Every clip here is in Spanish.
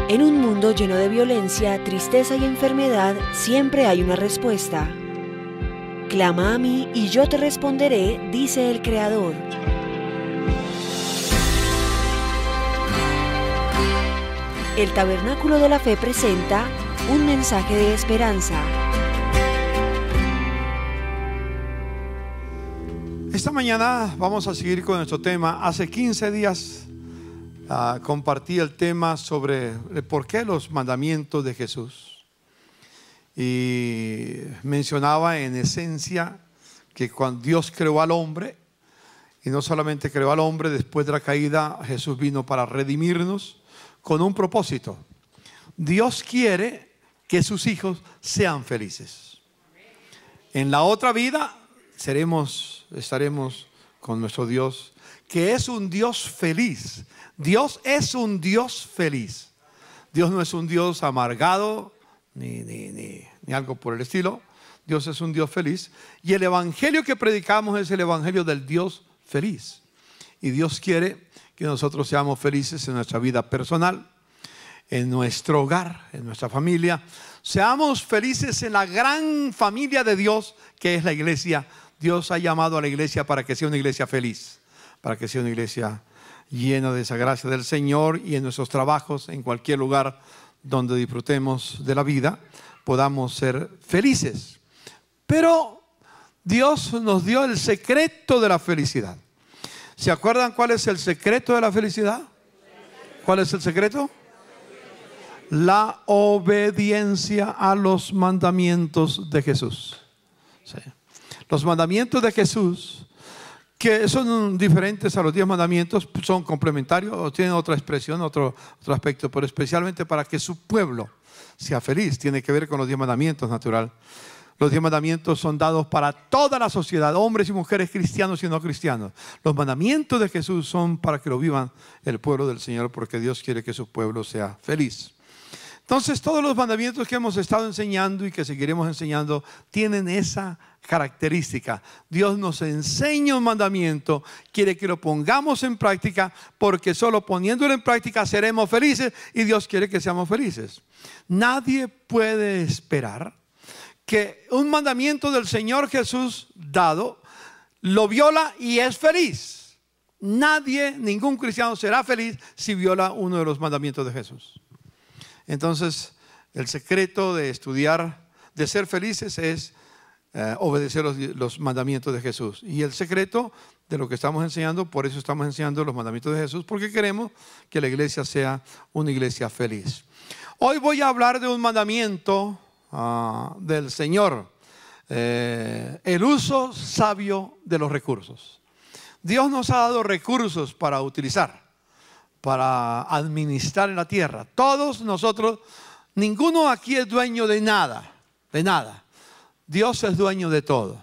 En un mundo lleno de violencia, tristeza y enfermedad, siempre hay una respuesta. Clama a mí y yo te responderé, dice el Creador. El Tabernáculo de la Fe presenta un mensaje de esperanza. Esta mañana vamos a seguir con nuestro tema. Hace 15 días compartí el tema sobre el por qué los mandamientos de Jesús. Y mencionaba en esencia que cuando Dios creó al hombre, y no solamente creó al hombre, después de la caída Jesús vino para redimirnos con un propósito. Dios quiere que sus hijos sean felices. En la otra vida estaremos con nuestro Dios, que es un Dios feliz. Dios es un Dios feliz. Dios no es un Dios amargado ni algo por el estilo. Dios es un Dios feliz. Y el evangelio que predicamos es el evangelio del Dios feliz. Y Dios quiere que nosotros seamos felices en nuestra vida personal, en nuestro hogar, en nuestra familia. Seamos felices en la gran familia de Dios que es la iglesia. Dios ha llamado a la iglesia para que sea una iglesia feliz, para que sea una iglesia llena de esa gracia del Señor, y en nuestros trabajos, en cualquier lugar donde disfrutemos de la vida, podamos ser felices. Pero Dios nos dio el secreto de la felicidad. ¿Se acuerdan cuál es el secreto de la felicidad? ¿Cuál es el secreto? La obediencia a los mandamientos de Jesús. Sí. Los mandamientos de Jesús, que son diferentes a los 10 mandamientos, son complementarios o tienen otra expresión, otro aspecto, pero especialmente para que su pueblo sea feliz, tiene que ver con los 10 mandamientos, natural. Los 10 mandamientos son dados para toda la sociedad, hombres y mujeres, cristianos y no cristianos. Los mandamientos de Jesús son para que lo vivan el pueblo del Señor, porque Dios quiere que su pueblo sea feliz. Entonces, todos los mandamientos que hemos estado enseñando y que seguiremos enseñando tienen esa característica. Dios nos enseña un mandamiento, quiere que lo pongamos en práctica, porque solo poniéndolo en práctica seremos felices, y Dios quiere que seamos felices. Nadie puede esperar que un mandamiento del Señor Jesús dado lo viola y es feliz. Nadie, ningún cristiano será feliz si viola uno de los mandamientos de Jesús. Entonces, el secreto de estudiar, de ser felices, es obedecer los mandamientos de Jesús. Y el secreto de lo que estamos enseñando, por eso estamos enseñando los mandamientos de Jesús, porque queremos que la iglesia sea una iglesia feliz. Hoy voy a hablar de un mandamiento del Señor, el uso sabio de los recursos. Dios nos ha dado recursos para utilizar, para administrar en la tierra. Todos nosotros, ninguno aquí es dueño de nada, de nada. Dios es dueño de todo.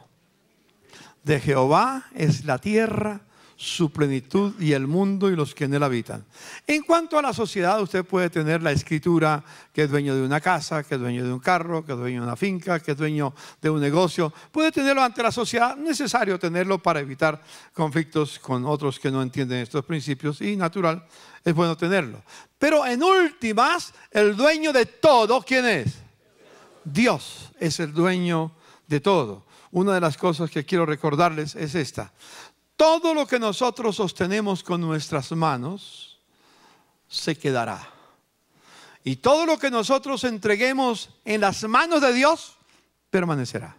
De Jehová es la tierra, su plenitud, y el mundo y los que en él habitan. En cuanto a la sociedad, usted puede tener la escritura que es dueño de una casa, que es dueño de un carro, que es dueño de una finca, que es dueño de un negocio. Puede tenerlo ante la sociedad, necesario tenerlo para evitar conflictos con otros que no entienden estos principios, y natural, es bueno tenerlo. Pero en últimas, el dueño de todo, ¿quién es? Dios es el dueño de todo. Una de las cosas que quiero recordarles es esta: todo lo que nosotros sostenemos con nuestras manos se quedará, y todo lo que nosotros entreguemos en las manos de Dios permanecerá.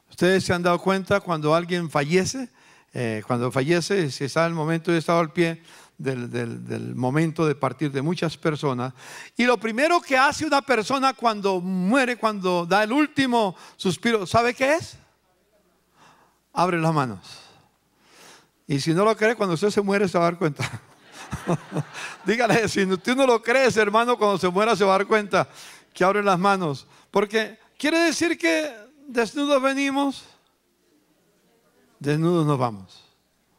Ustedes se han dado cuenta cuando alguien fallece, si está en el momento, he estado al pie del momento de partir de muchas personas, y lo primero que hace una persona cuando muere, cuando da el último suspiro, ¿sabe qué es? Abre las manos. Y si no lo cree, cuando usted se muere se va a dar cuenta. Dígale, si tú no lo crees, hermano, cuando se muera se va a dar cuenta que abre las manos, porque quiere decir que desnudos venimos, desnudos nos vamos,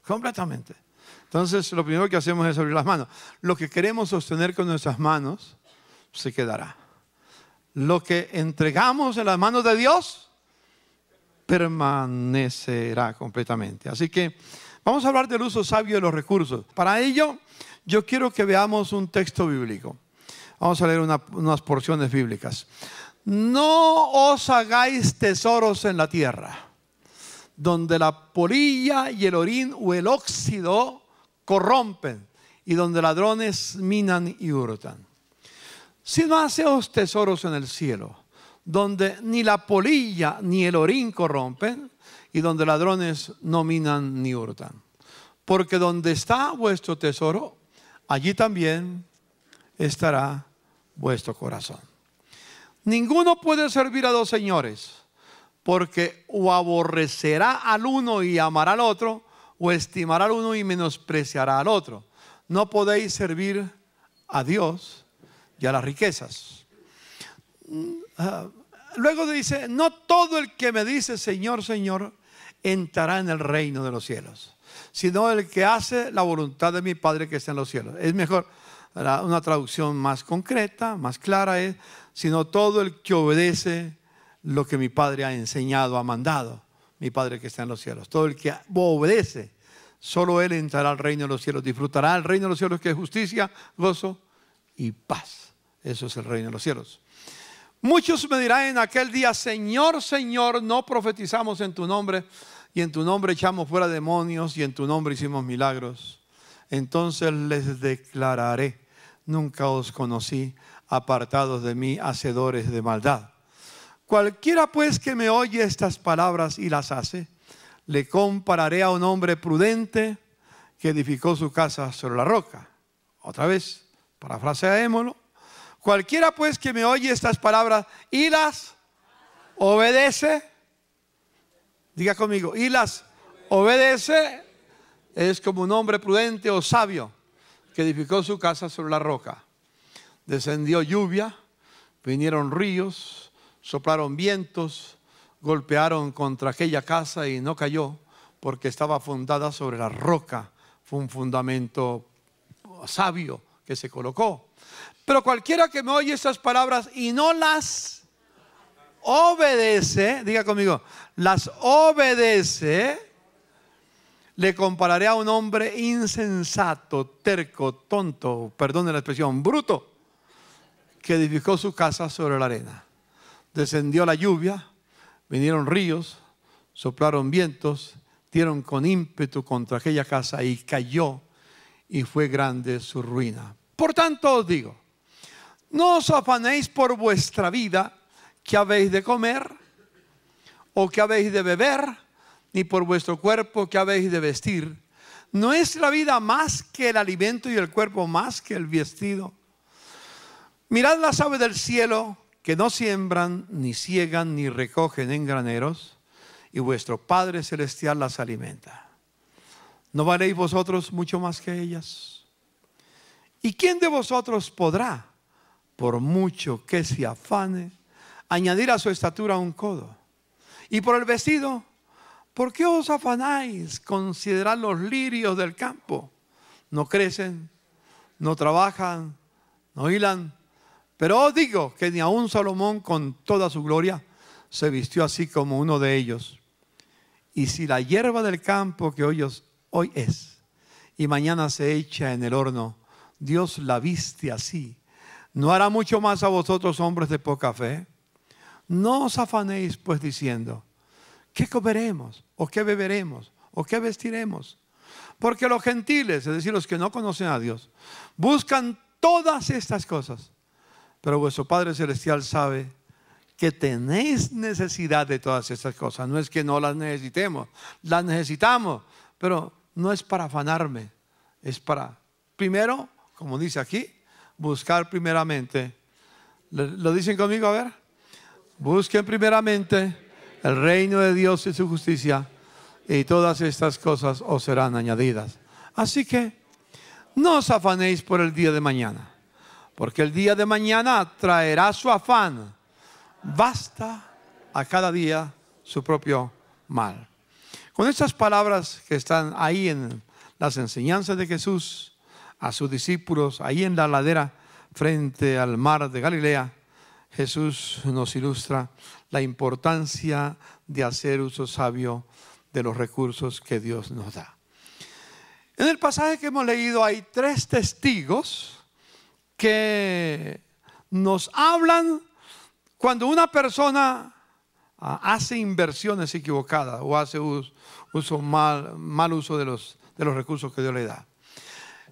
completamente. Entonces, lo primero que hacemos es abrir las manos. Lo que queremos sostener con nuestras manos se quedará. Lo que entregamos en las manos de Dios permanecerá completamente. Así que vamos a hablar del uso sabio de los recursos. Para ello, yo quiero que veamos un texto bíblico. Vamos a leer unas porciones bíblicas. No os hagáis tesoros en la tierra, donde la polilla y el orín o el óxido corrompen, y donde ladrones minan y hurtan. Sino haceos tesoros en el cielo, donde ni la polilla ni el orín corrompen, y donde ladrones no minan ni hurtan. Porque donde está vuestro tesoro, allí también estará vuestro corazón. Ninguno puede servir a dos señores, porque o aborrecerá al uno y amará al otro, o estimará al uno y menospreciará al otro. No podéis servir a Dios y a las riquezas. Luego dice, no todo el que me dice Señor, Señor, entrará en el reino de los cielos, sino el que hace la voluntad de mi Padre que está en los cielos. Es mejor, una traducción más concreta, más clara es, sino todo el que obedece lo que mi Padre ha enseñado, ha mandado, mi Padre que está en los cielos. Todo el que obedece, solo Él entrará al reino de los cielos, disfrutará el reino de los cielos, que es justicia, gozo y paz. Eso es el reino de los cielos. Muchos me dirán en aquel día, Señor, Señor, no profetizamos en tu nombre, y en tu nombre echamos fuera demonios, y en tu nombre hicimos milagros. Entonces les declararé, nunca os conocí, apartados de mí, hacedores de maldad. Cualquiera pues que me oye estas palabras y las hace, le compararé a un hombre prudente que edificó su casa sobre la roca. Otra vez, parafraseémoslo. Cualquiera pues que me oye estas palabras y las obedece, diga conmigo, y las obedece, es como un hombre prudente o sabio que edificó su casa sobre la roca. Descendió lluvia, vinieron ríos, soplaron vientos, golpearon contra aquella casa y no cayó porque estaba fundada sobre la roca. Fue un fundamento sabio que se colocó. Pero cualquiera que me oye estas palabras y no las obedece, diga conmigo, las obedece, le compararé a un hombre insensato, terco, tonto, perdone la expresión, bruto, que edificó su casa sobre la arena. Descendió la lluvia, vinieron ríos, soplaron vientos, dieron con ímpetu contra aquella casa y cayó, y fue grande su ruina. Por tanto os digo, no os afanéis por vuestra vida, que habéis de comer o que habéis de beber, ni por vuestro cuerpo que habéis de vestir. ¿No es la vida más que el alimento y el cuerpo más que el vestido? Mirad las aves del cielo, que no siembran, ni siegan, ni recogen en graneros, y vuestro Padre Celestial las alimenta. ¿No valéis vosotros mucho más que ellas? ¿Y quién de vosotros podrá, por mucho que se afane, añadir a su estatura un codo? Y por el vestido, ¿por qué os afanáis? Considerad los lirios del campo. No crecen, no trabajan, no hilan. Pero os digo que ni aun Salomón con toda su gloria se vistió así como uno de ellos. Y si la hierba del campo que hoy es y mañana se echa en el horno, Dios la viste así, ¿no hará mucho más a vosotros, hombres de poca fe? No os afanéis pues diciendo, ¿qué comeremos? ¿O qué beberemos? ¿O qué vestiremos? Porque los gentiles, es decir, los que no conocen a Dios, buscan todas estas cosas. Pero vuestro Padre Celestial sabe que tenéis necesidad de todas estas cosas. No es que no las necesitemos, las necesitamos, pero no es para afanarme. Es para, primero, como dice aquí, buscar primeramente. ¿Lo dicen conmigo? A ver. Busquen primeramente el reino de Dios y su justicia, y todas estas cosas os serán añadidas. Así que no os afanéis por el día de mañana, porque el día de mañana traerá su afán. Basta a cada día su propio mal. Con estas palabras que están ahí en las enseñanzas de Jesús a sus discípulos, ahí en la ladera frente al mar de Galilea, Jesús nos ilustra la importancia de hacer uso sabio de los recursos que Dios nos da. En el pasaje que hemos leído hay tres testigos que nos hablan cuando una persona hace inversiones equivocadas o hace mal uso de los recursos que Dios le da.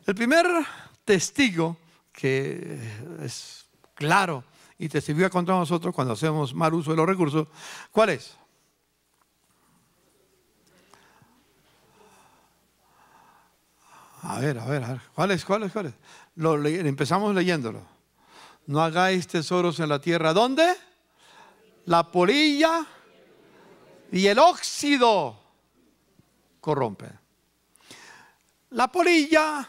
El primer testigo que es claro y testifica contra nosotros cuando hacemos mal uso de los recursos, ¿cuál es? A ver, ¿cuál es? Empezamos leyéndolo. No hagáis tesoros en la tierra. ¿Dónde? La polilla y el óxido corrompen. La polilla,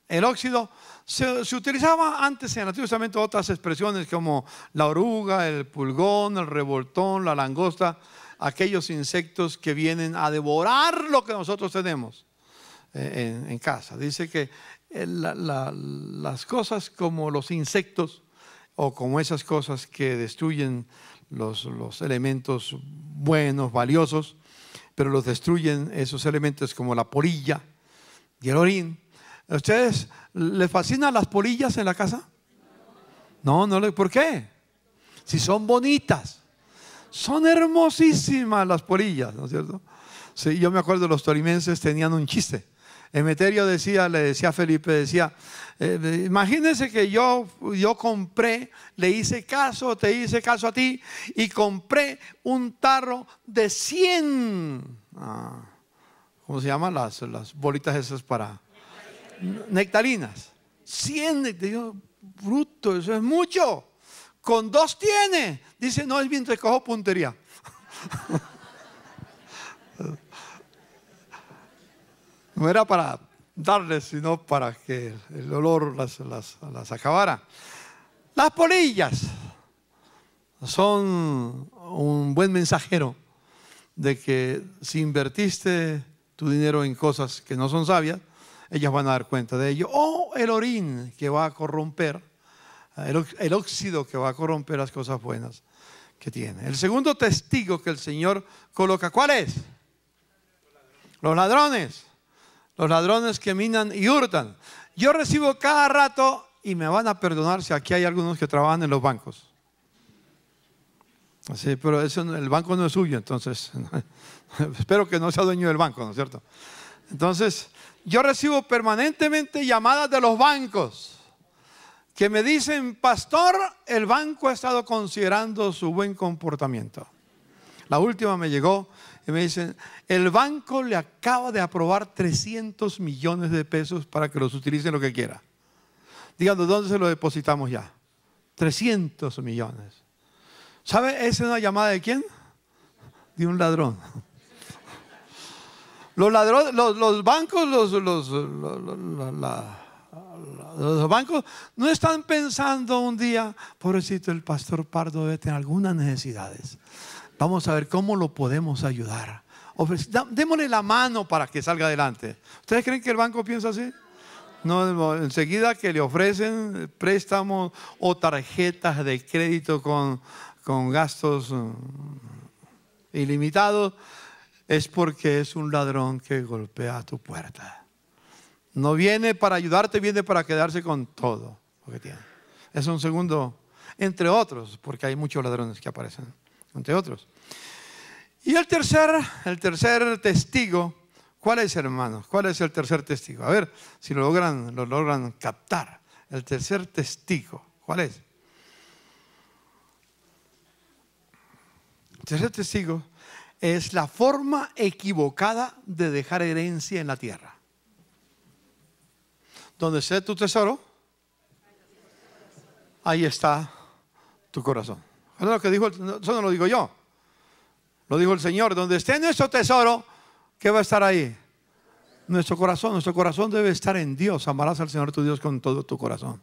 el óxido, se utilizaba antes en el Antiguo Testamento otras expresiones como la oruga, el pulgón, el revoltón, la langosta, aquellos insectos que vienen a devorar lo que nosotros tenemos en casa. Dice que las cosas como los insectos o como esas cosas que destruyen los elementos buenos, valiosos, pero los destruyen esos elementos como la polilla y el orín. ¿A ustedes les fascinan las polillas en la casa? No, ¿por qué? Si son bonitas, son hermosísimas las polillas, ¿no es cierto? Sí, yo me acuerdo, los tolimenses tenían un chiste. Emeterio le decía a Felipe, imagínense que yo compré, le hice caso, te hice caso a ti y compré un tarro de 100, ¿cómo se llaman? Las bolitas esas para nectarinas. 100, digo, bruto, eso es mucho. Con 2 tiene. Dice, no, es bien, te cojo puntería. No era para darles, sino para que el olor las acabara. Las polillas son un buen mensajero de que si invertiste tu dinero en cosas que no son sabias, ellas van a dar cuenta de ello. O el orín que va a corromper, el óxido que va a corromper las cosas buenas que tiene. El segundo testigo que el Señor coloca, ¿cuál es? Los ladrones. Los ladrones que minan y hurtan. Yo recibo cada rato, y me van a perdonar si aquí hay algunos que trabajan en los bancos. Sí, pero el banco no es suyo, entonces espero que no sea dueño del banco, ¿no es cierto? Entonces, yo recibo permanentemente llamadas de los bancos que me dicen, pastor, el banco ha estado considerando su buen comportamiento. La última me llegó y me dicen, el banco le acaba de aprobar 300 millones de pesos para que los utilice en lo que quiera. Díganos, ¿dónde se lo depositamos ya? 300 millones. ¿Sabe? ¿Esa es una llamada de quién? De un ladrón. Los ladrones, los bancos, los bancos no están pensando un día, pobrecito, el pastor Pardo debe tener algunas necesidades. Vamos a ver cómo lo podemos ayudar. Démosle la mano para que salga adelante. ¿Ustedes creen que el banco piensa así? No, enseguida que le ofrecen préstamos o tarjetas de crédito con gastos ilimitados, es porque es un ladrón que golpea a tu puerta. No viene para ayudarte, viene para quedarse con todo lo que tiene. Es un segundo, entre otros, porque hay muchos ladrones que aparecen, entre otros. Y el tercer testigo, ¿cuál es, hermanos? ¿Cuál es el tercer testigo? A ver si lo logran captar. El tercer testigo, ¿cuál es? El tercer testigo es la forma equivocada de dejar herencia en la tierra. Donde esté tu tesoro, ahí está tu corazón. Eso es lo que dijo, eso no lo digo yo. Lo dijo el Señor. Donde esté nuestro tesoro, ¿qué va a estar ahí? Nuestro corazón. Nuestro corazón debe estar en Dios. Amarás al Señor tu Dios con todo tu corazón.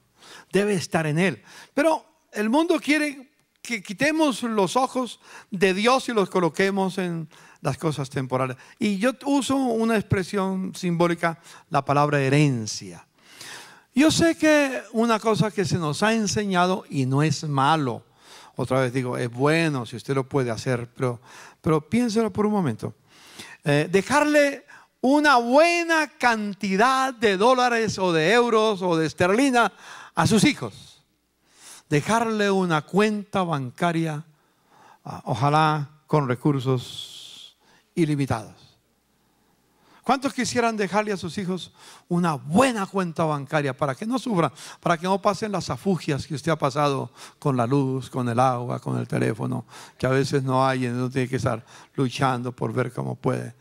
Debe estar en Él. Pero el mundo quiere que quitemos los ojos de Dios y los coloquemos en las cosas temporales. Y yo uso una expresión simbólica, la palabra herencia. Yo sé que una cosa que se nos ha enseñado, y no es malo, otra vez digo, es bueno si usted lo puede hacer, pero piénselo por un momento. Dejarle una buena cantidad de dólares o de euros o de esterlina a sus hijos. dejarle una cuenta bancaria, ojalá con recursos ilimitados. ¿Cuántos quisieran dejarle a sus hijos una buena cuenta bancaria para que no sufran, para que no pasen las afugias que usted ha pasado con la luz, con el agua, con el teléfono, que a veces no hay y uno tiene que estar luchando por ver cómo puede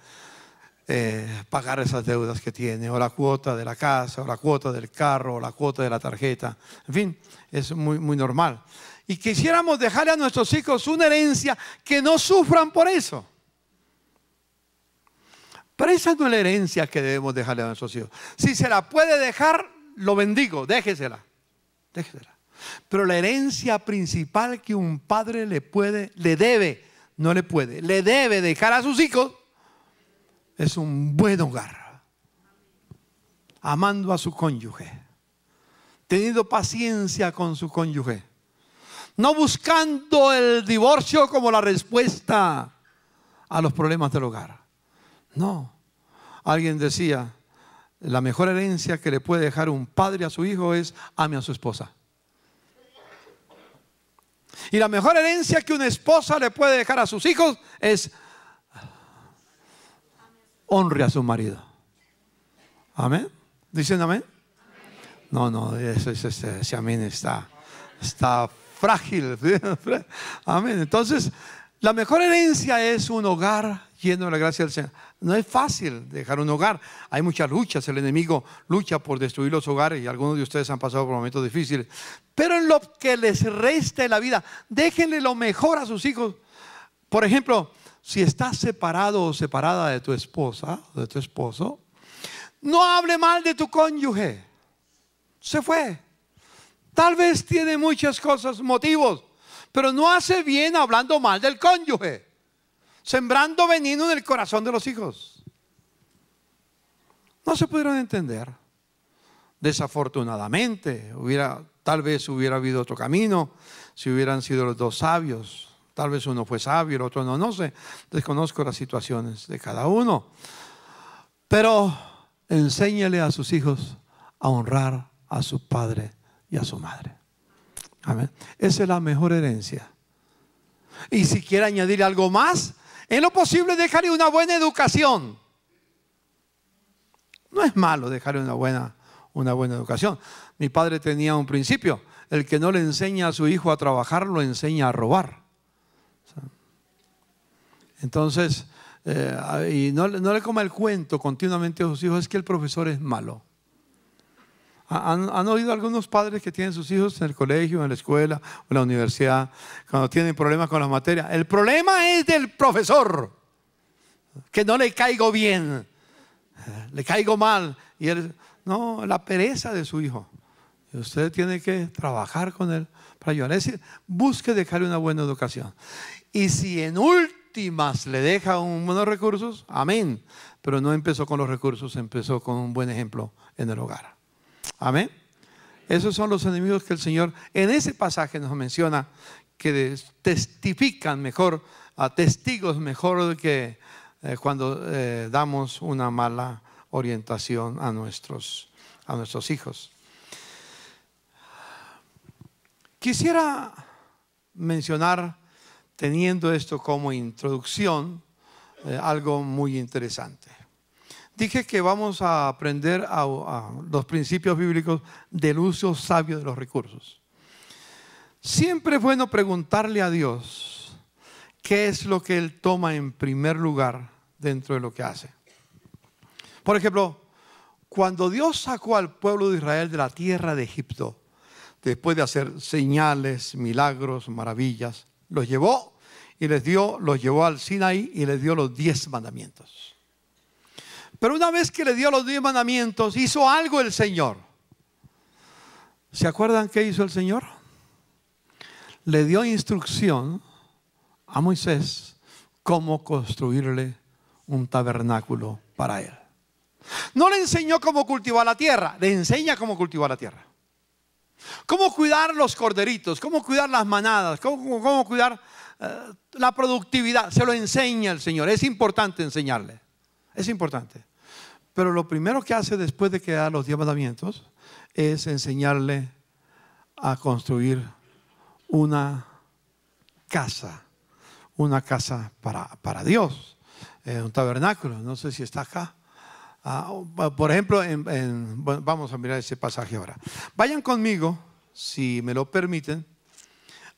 pagar esas deudas que tiene, o la cuota de la casa, o la cuota del carro, o la cuota de la tarjeta? En fin, es muy normal. Y quisiéramos dejarle a nuestros hijos una herencia que no sufran por eso. Pero esa no es la herencia que debemos dejarle a nuestros hijos. Si se la puede dejar, lo bendigo, déjesela. Pero la herencia principal que un padre le debe dejar a sus hijos es un buen hogar, amando a su cónyuge, teniendo paciencia con su cónyuge, no buscando el divorcio como la respuesta a los problemas del hogar. No, alguien decía, la mejor herencia que le puede dejar un padre a su hijo es ame a su esposa. Y la mejor herencia que una esposa le puede dejar a sus hijos es honre a su marido. Amén. ¿Dicen amén? No, ese amén está frágil. Amén. Entonces, la mejor herencia es un hogar lleno de la gracia del Señor. No es fácil dejar un hogar. Hay muchas luchas. El enemigo lucha por destruir los hogares y algunos de ustedes han pasado por momentos difíciles. Pero en lo que les reste de la vida, déjenle lo mejor a sus hijos. Por ejemplo, si estás separado o separada de tu esposa o de tu esposo, no hable mal de tu cónyuge. Se fue. Tal vez tiene muchas cosas, motivos, pero no hace bien hablando mal del cónyuge, sembrando veneno en el corazón de los hijos. No se pudieron entender. Desafortunadamente, tal vez hubiera habido otro camino si hubieran sido los dos sabios. Tal vez uno fue sabio, el otro no sé. Desconozco las situaciones de cada uno. Pero enséñale a sus hijos a honrar a su padre y a su madre. Amén. Esa es la mejor herencia. Y si quiere añadir algo más, en lo posible dejarle una buena educación. No es malo dejarle una buena educación. Mi padre tenía un principio: el que no le enseña a su hijo a trabajar, lo enseña a robar. Entonces, y no le coma el cuento continuamente a sus hijos, es que el profesor es malo. ¿Han oído algunos padres que tienen sus hijos en el colegio, en la escuela o en la universidad, cuando tienen problemas con las materias? El problema es del profesor, que no le caigo bien, le caigo mal. Y no, la pereza de su hijo. Y usted tiene que trabajar con él para ayudar. Es decir, busque dejarle una buena educación. Y si en últimas le deja buenos recursos, amén. Pero no empezó con los recursos, empezó con un buen ejemplo en el hogar. Amén. Esos son los enemigos que el Señor en ese pasaje nos menciona, que testifican mejor, a testigos mejor que cuando damos una mala orientación a nuestros hijos. Quisiera mencionar, teniendo esto como introducción, algo muy interesante. Dije que vamos a aprender a los principios bíblicos del uso sabio de los recursos. Siempre es bueno preguntarle a Dios qué es lo que Él toma en primer lugar dentro de lo que hace. Por ejemplo, cuando Dios sacó al pueblo de Israel de la tierra de Egipto, después de hacer señales, milagros, maravillas, los llevó al Sinaí y les dio los 10 mandamientos. Pero una vez que le dio los 10 mandamientos, hizo algo el Señor. ¿Se acuerdan qué hizo el Señor? Le dio instrucción a Moisés cómo construirle un tabernáculo para él. No le enseñó cómo cultivar la tierra, le enseña cómo cultivar la tierra. Cómo cuidar los corderitos, cómo cuidar las manadas, cómo cuidar la productividad. Se lo enseña el Señor. Es importante enseñarle. Es importante. Pero lo primero que hace después de que da los 10 mandamientos es enseñarle a construir una casa para Dios, un tabernáculo. No sé si está acá. Por ejemplo, bueno, vamos a mirar ese pasaje ahora. Vayan conmigo, si me lo permiten,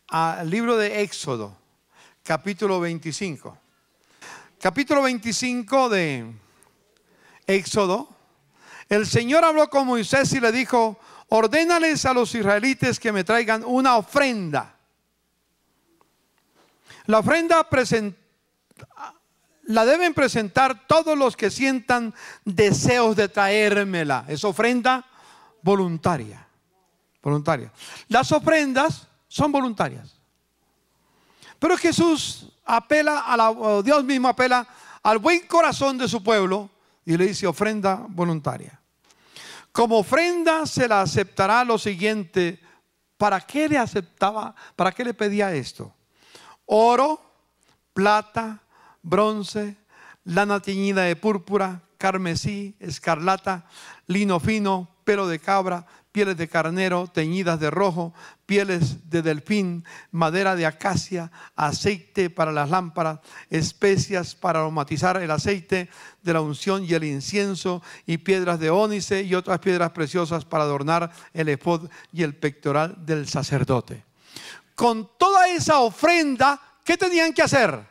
al libro de Éxodo, capítulo 25. Capítulo 25 de Éxodo. El Señor habló con Moisés y le dijo: ordénales a los israelitas que me traigan una ofrenda. La ofrenda la deben presentar todos los que sientan deseos de traérmela. Es ofrenda voluntaria. Las ofrendas son voluntarias. Pero Jesús Dios mismo apela al buen corazón de su pueblo y le dice ofrenda voluntaria. Como ofrenda se la aceptará lo siguiente. ¿Para qué le aceptaba? ¿Para qué le pedía esto? Oro, plata, bronce, lana teñida de púrpura, carmesí, escarlata, lino fino, pelo de cabra, pieles de carnero teñidas de rojo, pieles de delfín, madera de acacia, aceite para las lámparas, especias para aromatizar el aceite de la unción y el incienso, y piedras de ónice y otras piedras preciosas para adornar el efod y el pectoral del sacerdote. Con toda esa ofrenda, ¿qué tenían que hacer?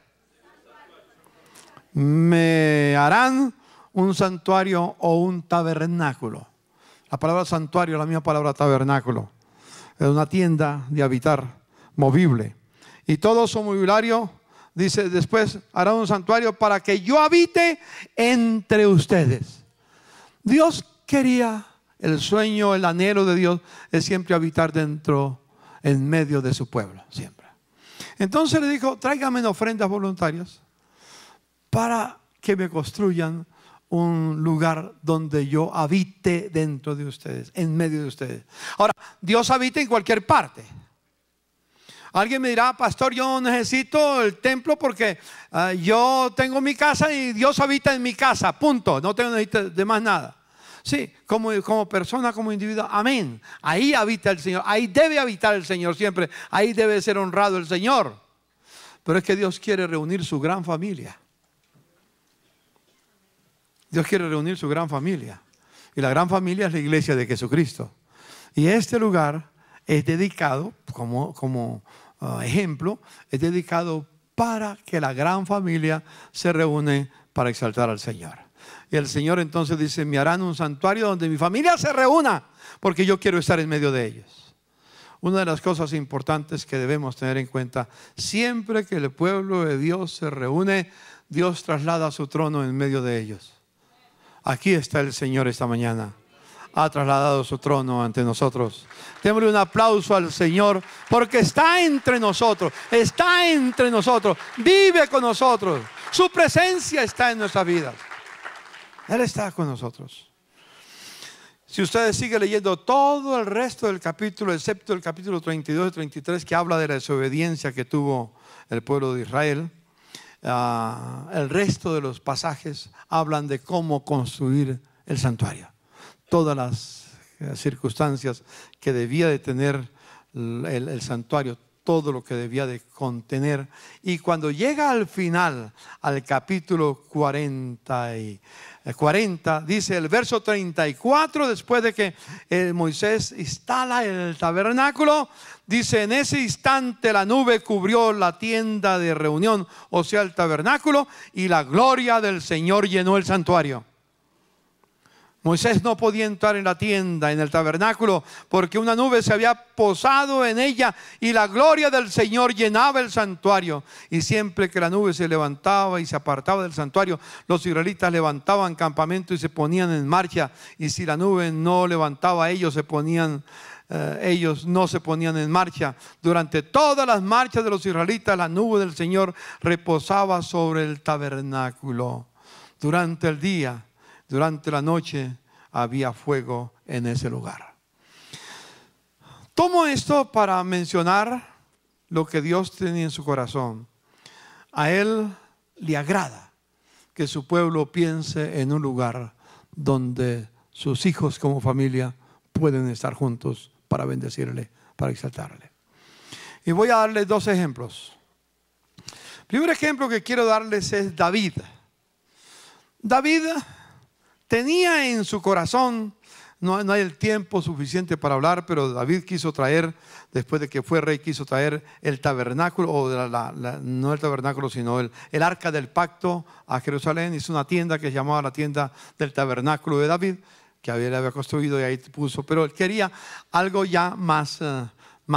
Me harán un santuario o un tabernáculo. La palabra santuario es la misma palabra tabernáculo. Es una tienda de habitar movible. Y todo su mobiliario, dice después, hará un santuario para que yo habite entre ustedes. Dios quería, el sueño, el anhelo de Dios es siempre habitar en medio de su pueblo, siempre. Entonces le dijo: tráigame ofrendas voluntarias para que me construyan un lugar donde yo habite dentro de ustedes, en medio de ustedes. Ahora, Dios habita en cualquier parte. Alguien me dirá: pastor, yo necesito el templo porque yo tengo mi casa y Dios habita en mi casa, punto. No tengo necesito de más nada. Sí, como persona, como individuo, amén. Ahí habita el Señor, ahí debe habitar el Señor siempre, ahí debe ser honrado el Señor. Pero es que Dios quiere reunir su gran familia. Dios quiere reunir su gran familia. Y la gran familia es la iglesia de Jesucristo. Y este lugar es dedicado, como ejemplo, es dedicado para que la gran familia se reúne para exaltar al Señor. Y el Señor entonces dice: me harán un santuario donde mi familia se reúna, porque yo quiero estar en medio de ellos. Una de las cosas importantes que debemos tener en cuenta: siempre que el pueblo de Dios se reúne, Dios traslada su trono en medio de ellos. Aquí está el Señor esta mañana. Ha trasladado su trono ante nosotros. Démosle un aplauso al Señor, porque está entre nosotros. Está entre nosotros. Vive con nosotros. Su presencia está en nuestras vidas. Él está con nosotros. Si ustedes siguen leyendo todo el resto del capítulo, excepto el capítulo 32 y 33, que habla de la desobediencia que tuvo el pueblo de Israel, el resto de los pasajes hablan de cómo construir el santuario. Todas las circunstancias que debía de tener el santuario, todo lo que debía de contener. Y cuando llega al final, al capítulo 40, dice el verso 34, después de que Moisés instala el tabernáculo, dice: en ese instante la nube cubrió la tienda de reunión, o sea, el tabernáculo, y la gloria del Señor llenó el santuario. Moisés no podía entrar en la tienda, en el tabernáculo, porque una nube se había posado en ella y la gloria del Señor llenaba el santuario. Y siempre que la nube se levantaba y se apartaba del santuario, los israelitas levantaban campamento y se ponían en marcha. Y si la nube no levantaba, ellos no se ponían en marcha. Durante todas las marchas de los israelitas, la nube del Señor reposaba sobre el tabernáculo. Durante el día, durante la noche, había fuego en ese lugar. Tomo esto para mencionar lo que Dios tenía en su corazón. A Él le agrada que su pueblo piense en un lugar donde sus hijos como familia pueden estar juntos para bendecirle, para exaltarle. Y voy a darles dos ejemplos. El primer ejemplo que quiero darles es David. David tenía en su corazón, no hay el tiempo suficiente para hablar, pero David quiso traer, después de que fue rey, quiso traer el tabernáculo, o no el tabernáculo, sino el arca del pacto a Jerusalén. Hizo una tienda que se llamaba la tienda del tabernáculo de David, que había construido, y ahí puso, pero él quería algo ya más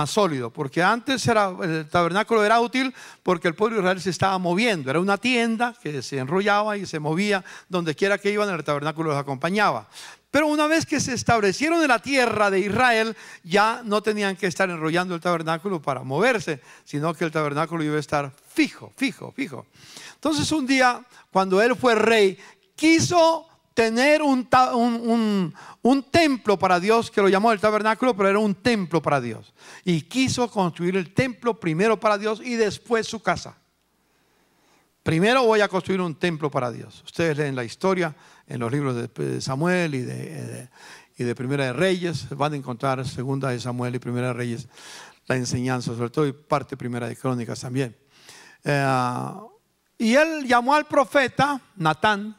sólido, porque antes el tabernáculo era útil porque el pueblo de Israel se estaba moviendo. Era una tienda que se enrollaba y se movía donde quiera que iban, el tabernáculo los acompañaba. Pero una vez que se establecieron en la tierra de Israel, ya no tenían que estar enrollando el tabernáculo para moverse, sino que el tabernáculo iba a estar fijo. Entonces un día, cuando él fue rey, quiso tener un templo para Dios, que lo llamó el tabernáculo, pero era un templo para Dios. Y quiso construir el templo primero para Dios y después su casa. Primero voy a construir un templo para Dios. Ustedes leen la historia en los libros de Samuel y de Primera de Reyes. Van a encontrar Segunda de Samuel y Primera de Reyes la enseñanza, sobre todo, y parte Primera de Crónicas también. Y él llamó al profeta Natán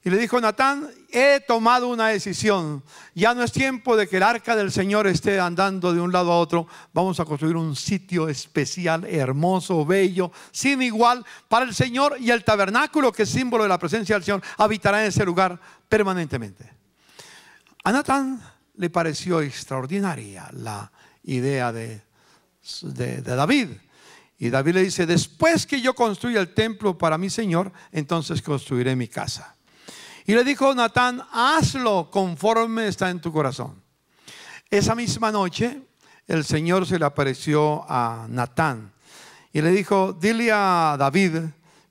y le dijo: Natán, he tomado una decisión. Ya no es tiempo de que el arca del Señor esté andando de un lado a otro. Vamos a construir un sitio especial, hermoso, bello, sin igual para el Señor, y el tabernáculo, que es símbolo de la presencia del Señor, habitará en ese lugar permanentemente. A Natán le pareció extraordinaria la idea de David. Y David le dice: después que yo construya el templo para mi Señor, entonces construiré mi casa. Y le dijo Natán: hazlo conforme está en tu corazón. Esa misma noche el Señor se le apareció a Natán y le dijo: dile a David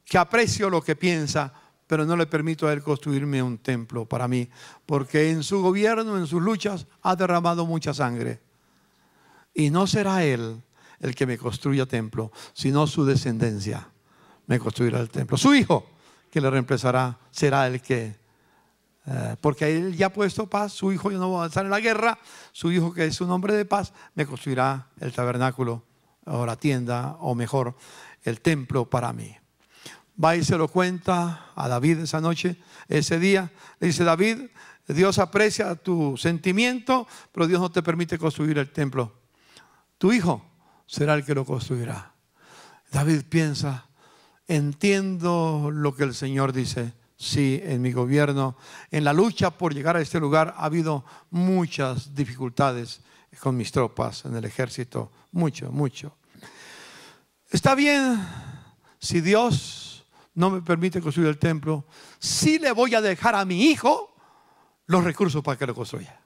que aprecio lo que piensa, pero no le permito a él construirme un templo para mí, porque en su gobierno, en sus luchas, ha derramado mucha sangre. Y no será él el que me construya templo, sino su descendencia me construirá el templo. Su hijo, que le reemplazará, será el que, porque él ya ha puesto paz. Su hijo, yo no voy a estar en la guerra. Su hijo, que es un hombre de paz, me construirá el tabernáculo, o la tienda, o mejor, el templo para mí. Va y se lo cuenta a David esa noche, ese día. Le dice: David, Dios aprecia tu sentimiento, pero Dios no te permite construir el templo. Tu hijo será el que lo construirá. David piensa: entiendo lo que el Señor dice. Sí, en mi gobierno, en la lucha por llegar a este lugar, ha habido muchas dificultades con mis tropas en el ejército. Mucho. Está bien, si Dios no me permite construir el templo, sí le voy a dejar a mi hijo los recursos para que lo construya.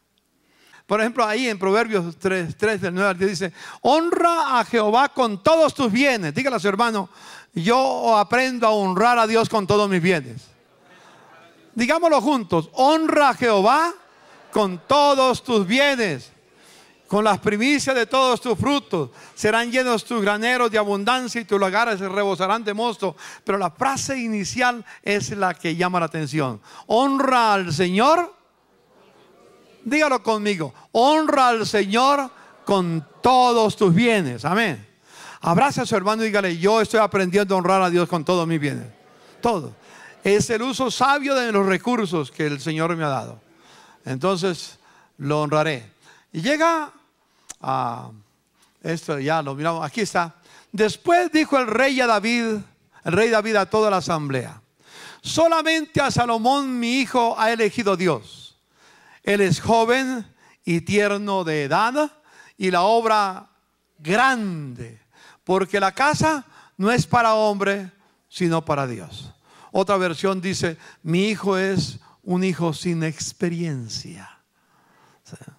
Por ejemplo, ahí en Proverbios 3 del 9 al 10 dice: honra a Jehová con todos tus bienes. Dígale a su hermano: yo aprendo a honrar a Dios con todos mis bienes. Digámoslo juntos: honra a Jehová con todos tus bienes, con las primicias de todos tus frutos. Serán llenos tus graneros de abundancia y tus lagares se rebosarán de mosto. Pero la frase inicial es la que llama la atención: honra al Señor. Dígalo conmigo: honra al Señor con todos tus bienes. Amén. Abraza a su hermano y dígale: yo estoy aprendiendo a honrar a Dios con todos mis bienes. Todo. Es el uso sabio de los recursos que el Señor me ha dado. Entonces lo honraré. Y llega a esto, ya lo miramos, aquí está. Después dijo el rey David a toda la asamblea: solamente a Salomón mi hijo ha elegido Dios. Él es joven y tierno de edad, y la obra grande, porque la casa no es para hombre, sino para Dios. Otra versión dice: mi hijo es un hijo sin experiencia. O sea,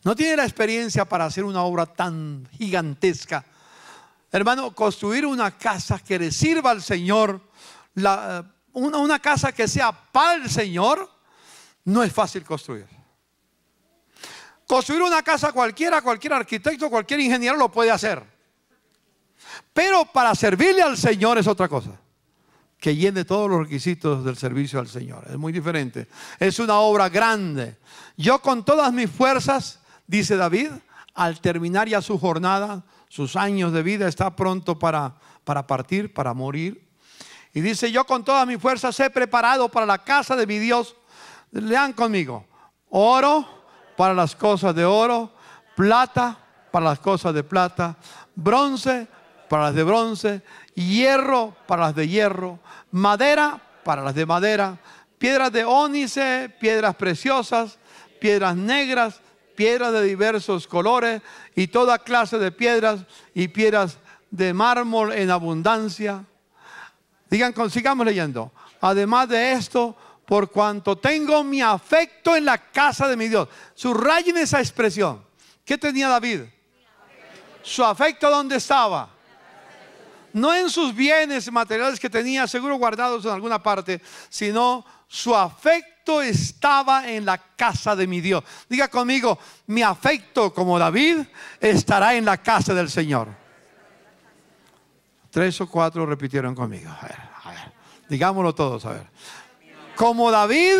no tiene la experiencia para hacer una obra tan gigantesca. Hermano, construir una casa que le sirva al Señor, una casa que sea para el Señor, no es fácil construir. Construir una casa cualquier arquitecto, cualquier ingeniero lo puede hacer. Pero para servirle al Señor es otra cosa, que llene todos los requisitos del servicio al Señor. Es muy diferente. Es una obra grande. Yo con todas mis fuerzas, dice David, al terminar ya su jornada, sus años de vida, está pronto para partir, para morir. Y dice: yo con todas mis fuerzas he preparado para la casa de mi Dios. Lean conmigo: oro para las cosas de oro, plata para las cosas de plata, bronce para las de bronce, hierro para las de hierro, madera para las de madera, piedras de ónice, piedras preciosas, piedras negras, piedras de diversos colores y toda clase de piedras y piedras de mármol en abundancia. Sigamos leyendo. Además de esto, por cuanto tengo mi afecto en la casa de mi Dios. Subrayen esa expresión. ¿Qué tenía David? Su afecto, ¿dónde estaba? No en sus bienes materiales que tenía seguro guardados en alguna parte, sino su afecto estaba en la casa de mi Dios. Diga conmigo: mi afecto, como David, estará en la casa del Señor. 3 o 4 repitieron conmigo. A ver. Digámoslo todos, a ver. Como David,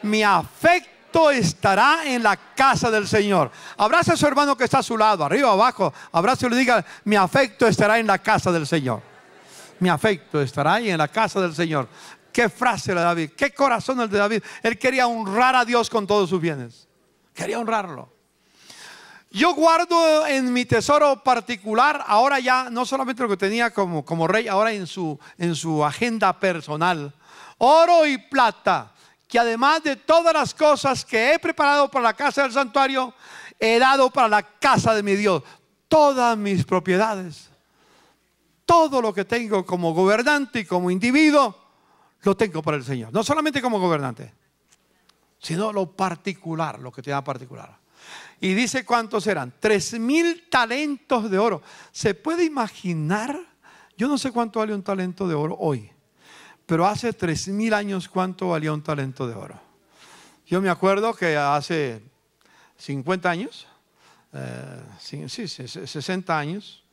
mi afecto estará en la casa del Señor. Abrace a su hermano que está a su lado, arriba o abajo. Abrace y le diga: mi afecto estará en la casa del Señor. Mi afecto estará ahí en la casa del Señor. Qué frase la de David, qué corazón el de David. Él quería honrar a Dios con todos sus bienes. Quería honrarlo. Yo guardo en mi tesoro particular, ahora ya no solamente lo que tenía como rey, ahora en su agenda personal, oro y plata, que además de todas las cosas que he preparado para la casa del santuario, he dado para la casa de mi Dios. Todas mis propiedades, todo lo que tengo como gobernante y como individuo, lo tengo para el Señor. No solamente como gobernante, sino lo particular, lo que te da particular. Y dice: ¿cuántos eran? 3,000 talentos de oro. ¿Se puede imaginar? Yo no sé cuánto vale un talento de oro hoy, pero hace 3,000 años, ¿cuánto valía un talento de oro? Yo me acuerdo que hace 50 años, 60 años,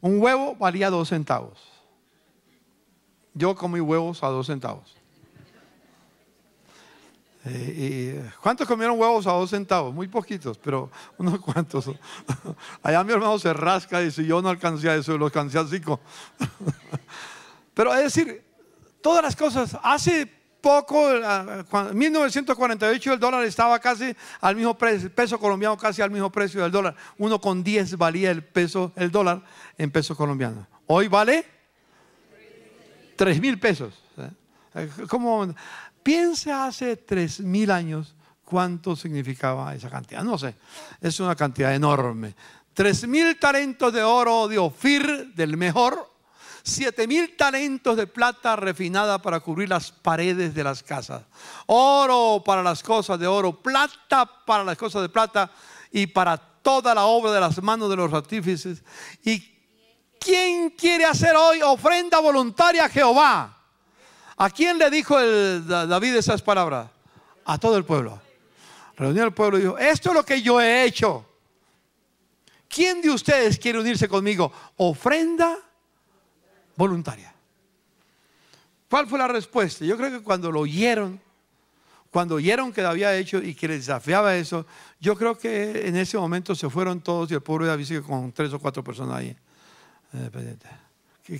un huevo valía 2 centavos. Yo comí huevos a 2 centavos. ¿Cuántos comieron huevos a 2 centavos? Muy poquitos, pero unos cuantos. Allá mi hermano se rasca y dice: yo no alcancé a eso, lo alcancé a 5. Pero es decir, todas las cosas. Hace poco, en 1948, el dólar estaba casi al mismo precio, el peso colombiano casi al mismo precio del dólar. 1,10 valía el dólar en peso colombiano. Hoy vale 3,000 pesos. ¿Cómo? Piense hace 3,000 años cuánto significaba esa cantidad. No sé, es una cantidad enorme. 3,000 talentos de oro de Ofir, del mejor. 7,000 talentos de plata refinada para cubrir las paredes de las casas. Oro para las cosas de oro, plata para las cosas de plata y para toda la obra de las manos de los artífices. ¿Y quién quiere hacer hoy ofrenda voluntaria a Jehová? ¿A quién le dijo David esas palabras? A todo el pueblo. Reunió al pueblo y dijo: esto es lo que yo he hecho. ¿Quién de ustedes quiere unirse conmigo? Ofrenda voluntaria. ¿Cuál fue la respuesta? Yo creo que cuando oyeron que había hecho y que les desafiaba eso, yo creo que en ese momento se fueron todos y el pueblo de David sigue con 3 o 4 personas ahí.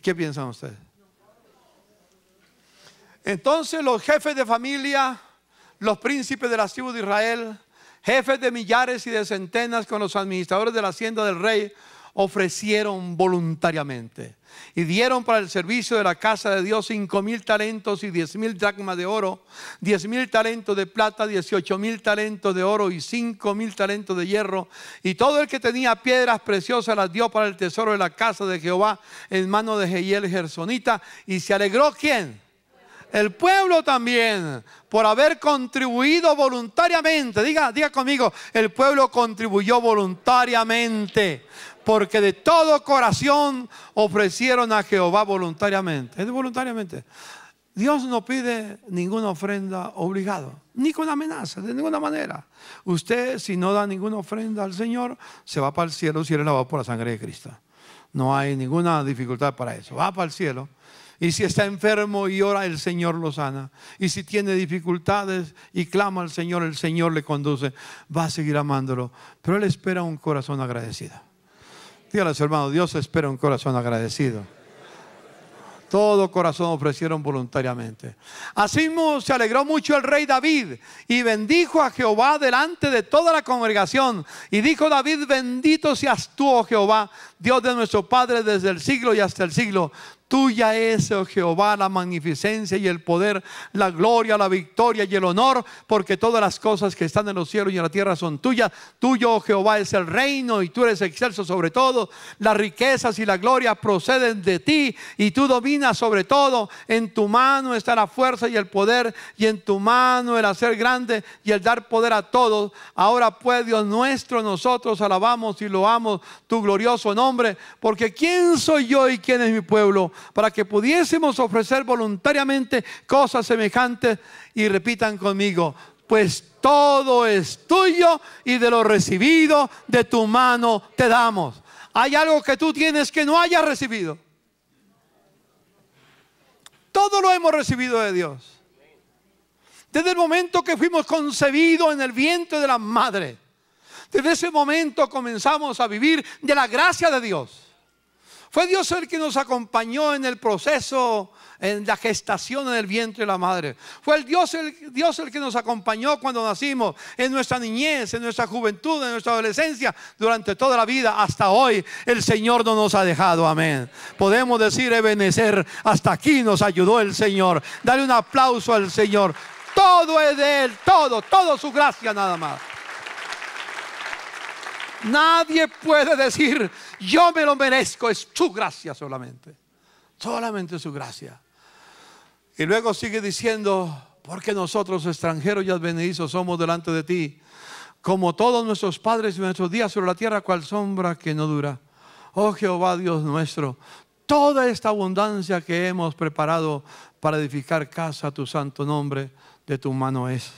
¿Qué piensan ustedes? Entonces los jefes de familia, los príncipes de las tribus de Israel, jefes de millares y de centenas con los administradores de la hacienda del rey, ofrecieron voluntariamente y dieron para el servicio de la casa de Dios 5,000 talentos y 10,000 dracmas de oro, 10,000 talentos de plata, 18,000 talentos de oro y 5,000 talentos de hierro. Y todo el que tenía piedras preciosas las dio para el tesoro de la casa de Jehová en mano de Jehiel Gersonita. Y se alegró ¿quién? El pueblo también, por haber contribuido voluntariamente. Diga conmigo: el pueblo contribuyó voluntariamente, porque de todo corazón ofrecieron a Jehová voluntariamente. Es voluntariamente. Dios no pide ninguna ofrenda obligado, ni con amenaza, de ninguna manera. Usted, si no da ninguna ofrenda al Señor, se va para el cielo si eres lavado por la sangre de Cristo. No hay ninguna dificultad para eso. Va para el cielo. Y si está enfermo y ora, el Señor lo sana. Y si tiene dificultades y clama al Señor, el Señor le conduce. Va a seguir amándolo. Pero Él espera un corazón agradecido. Dígale a su hermano, Dios espera un corazón agradecido. Todo corazón ofrecieron voluntariamente. Así se alegró mucho el rey David y bendijo a Jehová delante de toda la congregación. Y dijo David: bendito seas tú, oh Jehová, Dios de nuestro Padre, desde el siglo y hasta el siglo. Tuya es, oh Jehová, la magnificencia y el poder, la gloria, la victoria y el honor, porque todas las cosas que están en los cielos y en la tierra son tuyas. Tuyo, oh Jehová, es el reino y tú eres excelso sobre todo. Las riquezas y la gloria proceden de ti y tú dominas sobre todo. En tu mano está la fuerza y el poder, y en tu mano el hacer grande y el dar poder a todos. Ahora pues, Dios nuestro, nosotros alabamos y loamos tu glorioso nombre, porque ¿quién soy yo y quién es mi pueblo para que pudiésemos ofrecer voluntariamente cosas semejantes? Y repitan conmigo: pues todo es tuyo y de lo recibido de tu mano te damos. ¿Hay algo que tú tienes que no hayas recibido? Todo lo hemos recibido de Dios. Desde el momento que fuimos concebidos en el vientre de la madre, desde ese momento comenzamos a vivir de la gracia de Dios. Fue Dios el que nos acompañó en el proceso, en la gestación en el vientre de la madre. Fue Dios el que nos acompañó cuando nacimos, en nuestra niñez, en nuestra juventud, en nuestra adolescencia, durante toda la vida. Hasta hoy el Señor no nos ha dejado, amén. Podemos decir: Ebenezer, hasta aquí nos ayudó el Señor. Dale un aplauso al Señor. Todo es de Él, todo su gracia nada más. Nadie puede decir: yo me lo merezco. Es su gracia solamente. Solamente su gracia. Y luego sigue diciendo: porque nosotros, extranjeros y advenedizos, somos delante de ti, como todos nuestros padres y nuestros días sobre la tierra, cual sombra que no dura. Oh Jehová Dios nuestro, toda esta abundancia que hemos preparado para edificar casa a tu santo nombre, de tu mano es,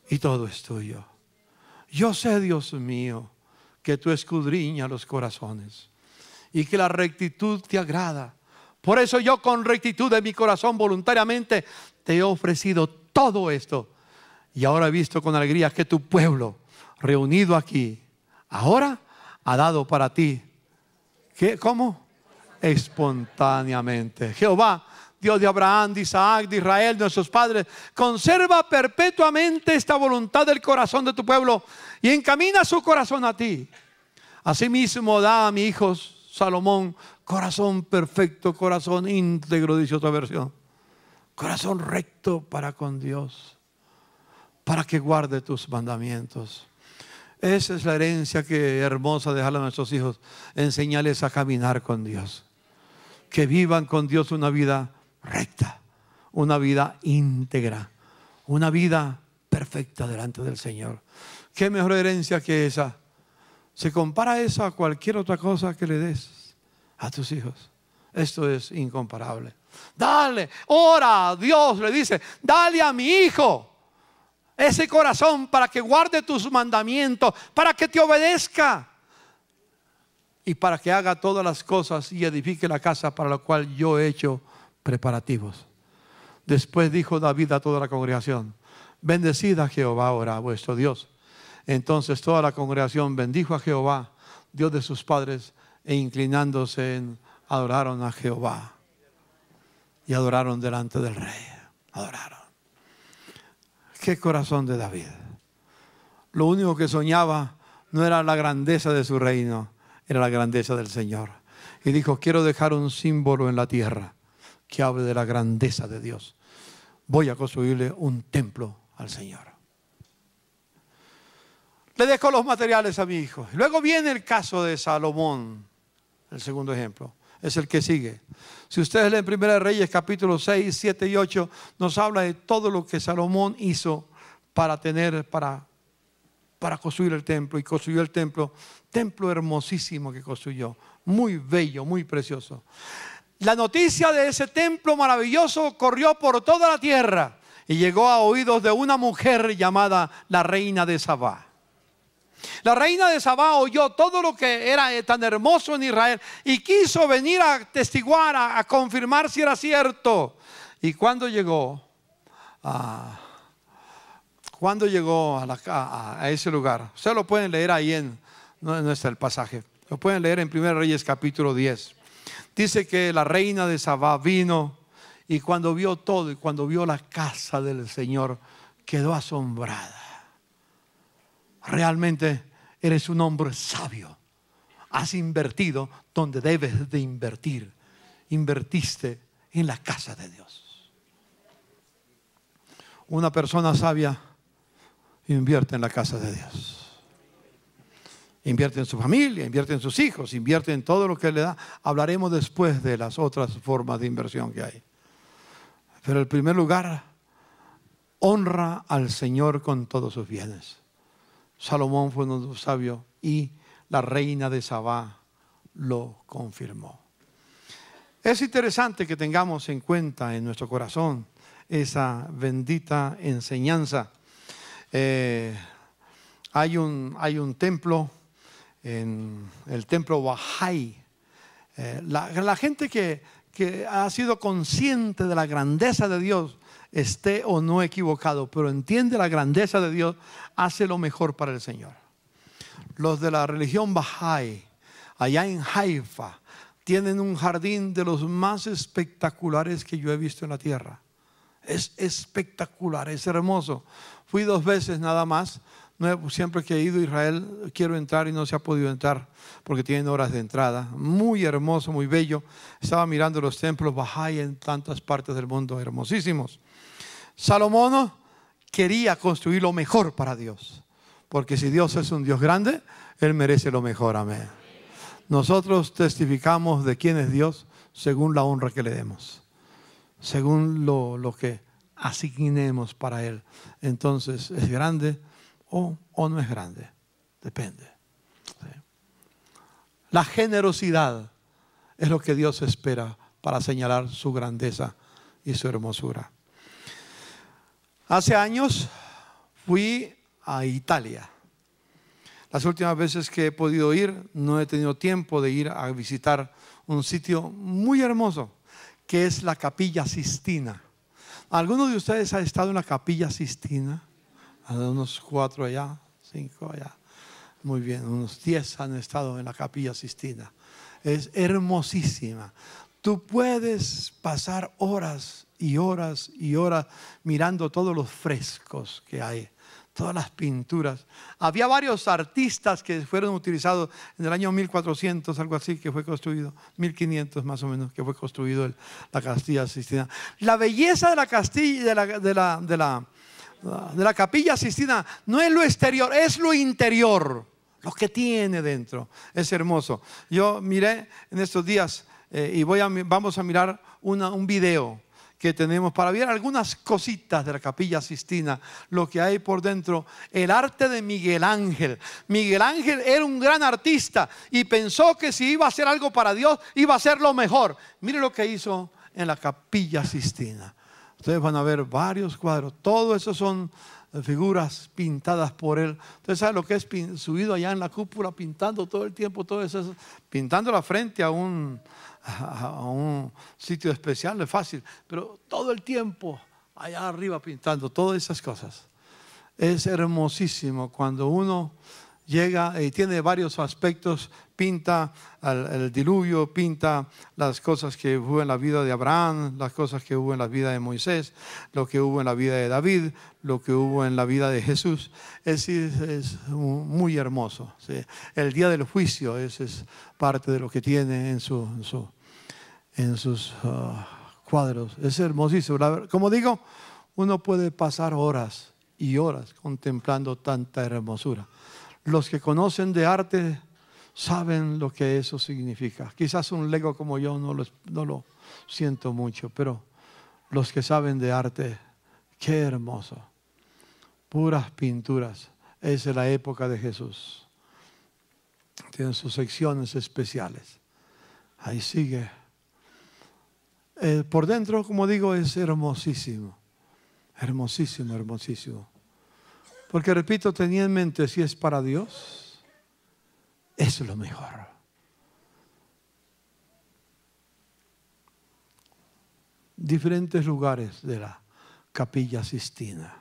y todo es tuyo. Yo sé, Dios mío, que tú escudriñas los corazones y que la rectitud te agrada. Por eso yo, con rectitud de mi corazón, voluntariamente te he ofrecido todo esto. Y ahora he visto con alegría que tu pueblo, reunido aquí, ahora ha dado para ti. ¿Qué? ¿Cómo? Espontáneamente. Jehová, Dios de Abraham, de Isaac, de Israel, nuestros padres, conserva perpetuamente esta voluntad del corazón de tu pueblo y encamina su corazón a ti. Asimismo da a mi hijo Salomón corazón perfecto, corazón íntegro, dice otra versión. Corazón recto para con Dios, para que guarde tus mandamientos. Esa es la herencia que hermosa dejarle a nuestros hijos, enseñarles a caminar con Dios. Que vivan con Dios una vida recta, una vida íntegra, una vida perfecta delante del Señor. ¿Qué mejor herencia que esa? Se compara eso a cualquier otra cosa que le des a tus hijos. Esto es incomparable. Dale, ora, Dios le dice: dale a mi hijo ese corazón para que guarde tus mandamientos, para que te obedezca y para que haga todas las cosas y edifique la casa para la cual yo he hecho preparativos. Después dijo David a toda la congregación: bendecid a Jehová ahora vuestro Dios. Entonces toda la congregación bendijo a Jehová, Dios de sus padres, e inclinándose adoraron a Jehová. Y adoraron delante del rey. Adoraron. Qué corazón de David. Lo único que soñaba no era la grandeza de su reino, era la grandeza del Señor. Y dijo: quiero dejar un símbolo en la tierra que hable de la grandeza de Dios. Voy a construirle un templo al Señor. Le dejo los materiales a mi hijo. Luego viene el caso de Salomón. El segundo ejemplo es el que sigue. Si ustedes leen 1 Reyes capítulo 6, 7 y 8, nos habla de todo lo que Salomón hizo para construir el templo. Y construyó el templo hermosísimo que construyó, muy bello, muy precioso. La noticia de ese templo maravilloso corrió por toda la tierra y llegó a oídos de una mujer llamada la reina de Sabá. La reina de Sabá oyó todo lo que era tan hermoso en Israel y quiso venir a testiguar, a confirmar si era cierto. Y cuando llegó a ese lugar, ustedes lo pueden leer ahí no está el pasaje, lo pueden leer en 1 Reyes capítulo 10. Dice que la reina de Sabá vino y cuando vio todo y cuando vio la casa del Señor, quedó asombrada. Realmente eres un hombre sabio. Has invertido donde debes de invertir. Invertiste en la casa de Dios. Una persona sabia invierte en la casa de Dios. Invierte en su familia, invierte en sus hijos, invierte en todo lo que le da. Hablaremos después de las otras formas de inversión que hay. Pero en primer lugar, honra al Señor con todos sus bienes. Salomón fue un sabio y la reina de Sabá lo confirmó. Es interesante que tengamos en cuenta en nuestro corazón esa bendita enseñanza. Hay un templo, en el templo Bahá'í. La gente que ha sido consciente de la grandeza de Dios, esté o no equivocado, pero entiende la grandeza de Dios, hace lo mejor para el Señor. Los de la religión Bahá'í, allá en Haifa, tienen un jardín de los más espectaculares que yo he visto en la tierra. Es espectacular, es hermoso. Fui 2 veces nada más. Siempre que he ido a Israel quiero entrar y no se ha podido entrar porque tienen horas de entrada. Muy hermoso, muy bello. Estaba mirando los templos Bahá'í en tantas partes del mundo, hermosísimos. Salomón quería construir lo mejor para Dios, porque si Dios es un Dios grande, Él merece lo mejor. Amén. Nosotros testificamos de quién es Dios según la honra que le demos, según lo que asignemos para Él. Entonces, ¿es grande o no es grande? Depende. ¿Sí? La generosidad es lo que Dios espera para señalar su grandeza y su hermosura. Hace años fui a Italia. Las últimas veces que he podido ir, no he tenido tiempo de ir a visitar un sitio muy hermoso, que es la Capilla Sistina. ¿Alguno de ustedes ha estado en la Capilla Sistina? Unos 4 allá, 5 allá. Muy bien, unos 10 han estado en la Capilla Sistina. Es hermosísima. Tú puedes pasar horas y horas y horas mirando todos los frescos que hay, todas las pinturas. Había varios artistas que fueron utilizados en el año 1400, algo así, que fue construido, 1500 más o menos, que fue construido la Capilla Sistina. La belleza de la Capilla Sistina no es lo exterior, es lo interior, lo que tiene dentro. Es hermoso. Yo miré en estos días y vamos a mirar un video que tenemos para ver algunas cositas de la Capilla Sistina, lo que hay por dentro. El arte de Miguel Ángel. Miguel Ángel era un gran artista y pensó que si iba a hacer algo para Dios, iba a hacer lo mejor. Mire lo que hizo en la Capilla Sistina. Ustedes van a ver varios cuadros. Todo eso son figuras pintadas por él. Ustedes saben lo que es subido allá en la cúpula, pintando todo el tiempo, todo eso, pintando la frente a un sitio especial, no es fácil, pero todo el tiempo allá arriba pintando todas esas cosas. Es hermosísimo cuando uno llega y tiene varios aspectos. Pinta el diluvio, pinta las cosas que hubo en la vida de Abraham, las cosas que hubo en la vida de Moisés, lo que hubo en la vida de David, lo que hubo en la vida de Jesús. Es muy hermoso, ¿sí? El día del juicio es parte de lo que tiene en sus cuadros. Es hermosísimo. Como digo, uno puede pasar horas y horas contemplando tanta hermosura. Los que conocen de arte saben lo que eso significa. Quizás un lego como yo no lo siento mucho, pero los que saben de arte, qué hermoso. Puras pinturas. Es la época de Jesús. Tienen sus secciones especiales. Ahí sigue. Por dentro, como digo, es hermosísimo. Hermosísimo, hermosísimo. Porque repito, tenía en mente, si es para Dios, es lo mejor. Diferentes lugares de la Capilla Sistina.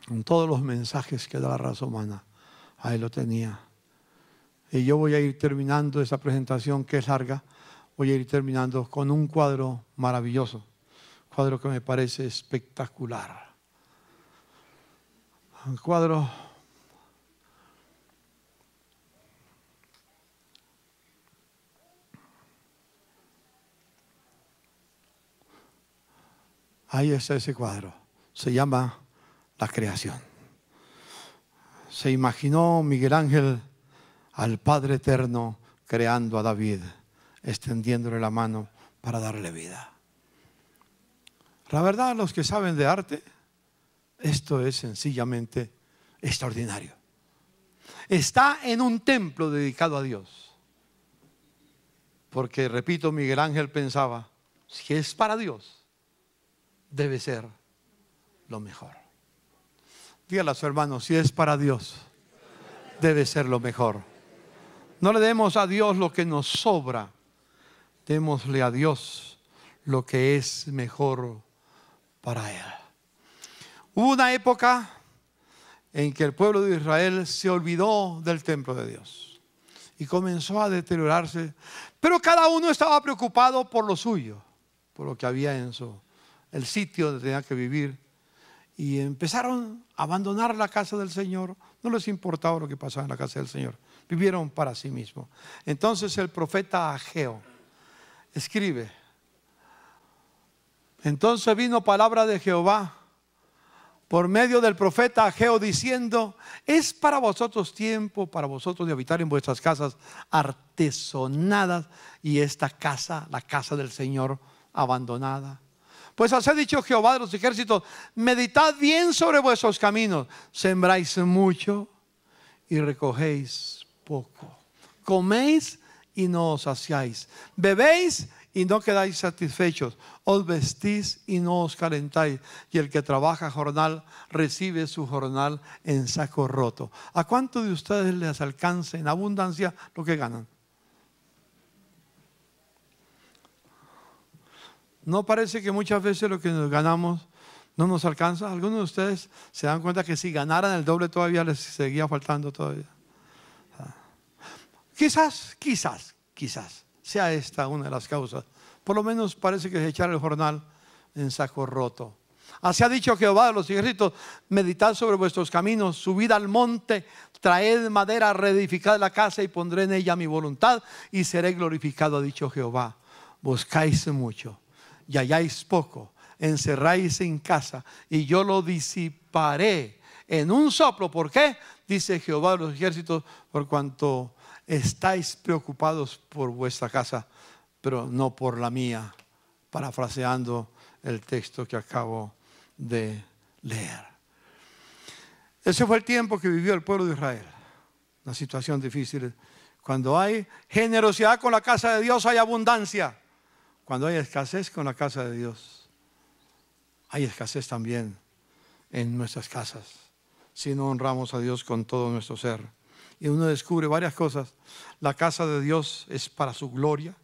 Con todos los mensajes que da la raza humana, ahí lo tenía. Y yo voy a ir terminando esa presentación que es larga, voy a ir terminando con un cuadro maravilloso, cuadro que me parece espectacular. Un cuadro ahí está ese cuadro, se llama La Creación. Se imaginó Miguel Ángel al Padre Eterno creando a David, extendiéndole la mano para darle vida. La verdad, los que saben de arte, esto es sencillamente extraordinario. Está en un templo dedicado a Dios. Porque, repito, Miguel Ángel pensaba, si es para Dios, debe ser lo mejor. Dígale a su hermano, si es para Dios, debe ser lo mejor. No le demos a Dios lo que nos sobra, démosle a Dios lo que es mejor para Él. Hubo una época en que el pueblo de Israel se olvidó del templo de Dios y comenzó a deteriorarse, pero cada uno estaba preocupado por lo suyo, por lo que había en el sitio donde tenía que vivir. Y empezaron a abandonar la casa del Señor. No les importaba lo que pasaba en la casa del Señor. Vivieron para sí mismos. Entonces el profeta Ageo escribe: entonces vino palabra de Jehová por medio del profeta Ageo diciendo: es para vosotros tiempo, para vosotros de habitar en vuestras casas artesonadas, y esta casa, la casa del Señor, abandonada. Pues así ha dicho Jehová de los ejércitos: meditad bien sobre vuestros caminos, sembráis mucho y recogéis poco, coméis y no os saciáis, bebéis y no quedáis satisfechos, os vestís y no os calentáis, y el que trabaja jornal recibe su jornal en saco roto. ¿A cuántos de ustedes les alcanza en abundancia lo que ganan? ¿No parece que muchas veces lo que nos ganamos no nos alcanza? Algunos de ustedes se dan cuenta que si ganaran el doble todavía les seguía faltando todavía. Quizás sea esta una de las causas. Por lo menos parece que es echar el jornal en saco roto. Así ha dicho Jehová de los ejércitos: meditad sobre vuestros caminos, subid al monte, traed madera, reedificad la casa y pondré en ella mi voluntad y seré glorificado, ha dicho Jehová. Buscáis mucho y halláis poco, encerráis en casa y yo lo disiparé en un soplo. ¿Por qué? Dice Jehová de los ejércitos: por cuanto estáis preocupados por vuestra casa, pero no por la mía. Parafraseando el texto que acabo de leer. Ese fue el tiempo que vivió el pueblo de Israel. Una situación difícil. Cuando hay generosidad con la casa de Dios, hay abundancia. Cuando hay escasez con la casa de Dios, hay escasez también en nuestras casas, si no honramos a Dios con todo nuestro ser. Y uno descubre varias cosas. La casa de Dios es para su gloria.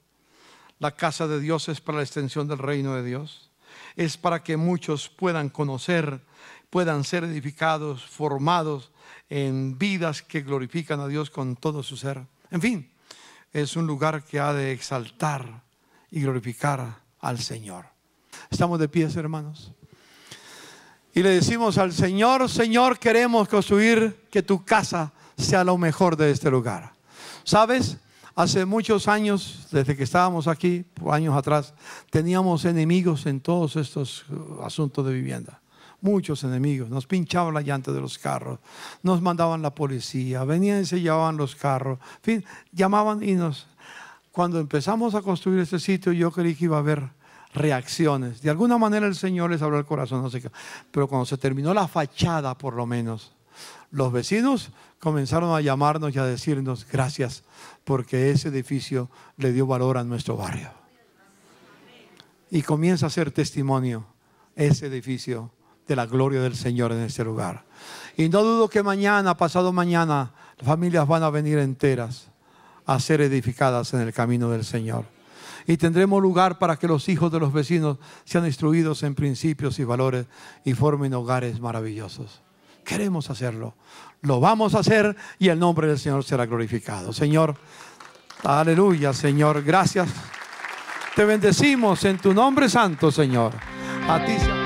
La casa de Dios es para la extensión del reino de Dios. Es para que muchos puedan conocer, puedan ser edificados, formados en vidas que glorifican a Dios con todo su ser. En fin, es un lugar que ha de exaltar y glorificar al Señor. Estamos de pies, hermanos, y le decimos al Señor: Señor, queremos construir que tu casa sea lo mejor de este lugar. ¿Sabes? Hace muchos años, desde que estábamos aquí, años atrás, teníamos enemigos en todos estos asuntos de vivienda. Muchos enemigos. Nos pinchaban la llanta de los carros, nos mandaban la policía, venían y se llevaban los carros. En fin, llamaban y nos... Cuando empezamos a construir este sitio, yo creí que iba a haber reacciones. De alguna manera el Señor les habló al corazón, no sé qué. Pero cuando se terminó la fachada, por lo menos, los vecinos comenzaron a llamarnos y a decirnos: gracias, porque ese edificio le dio valor a nuestro barrio. Y comienza a ser testimonio ese edificio de la gloria del Señor en este lugar. Y no dudo que mañana, pasado mañana, las familias van a venir enteras a ser edificadas en el camino del Señor. Y tendremos lugar para que los hijos de los vecinos sean instruidos en principios y valores y formen hogares maravillosos. Queremos hacerlo. Lo vamos a hacer y el nombre del Señor será glorificado. Señor, aleluya, Señor. Gracias. Te bendecimos en tu nombre santo, Señor. A ti, Señor.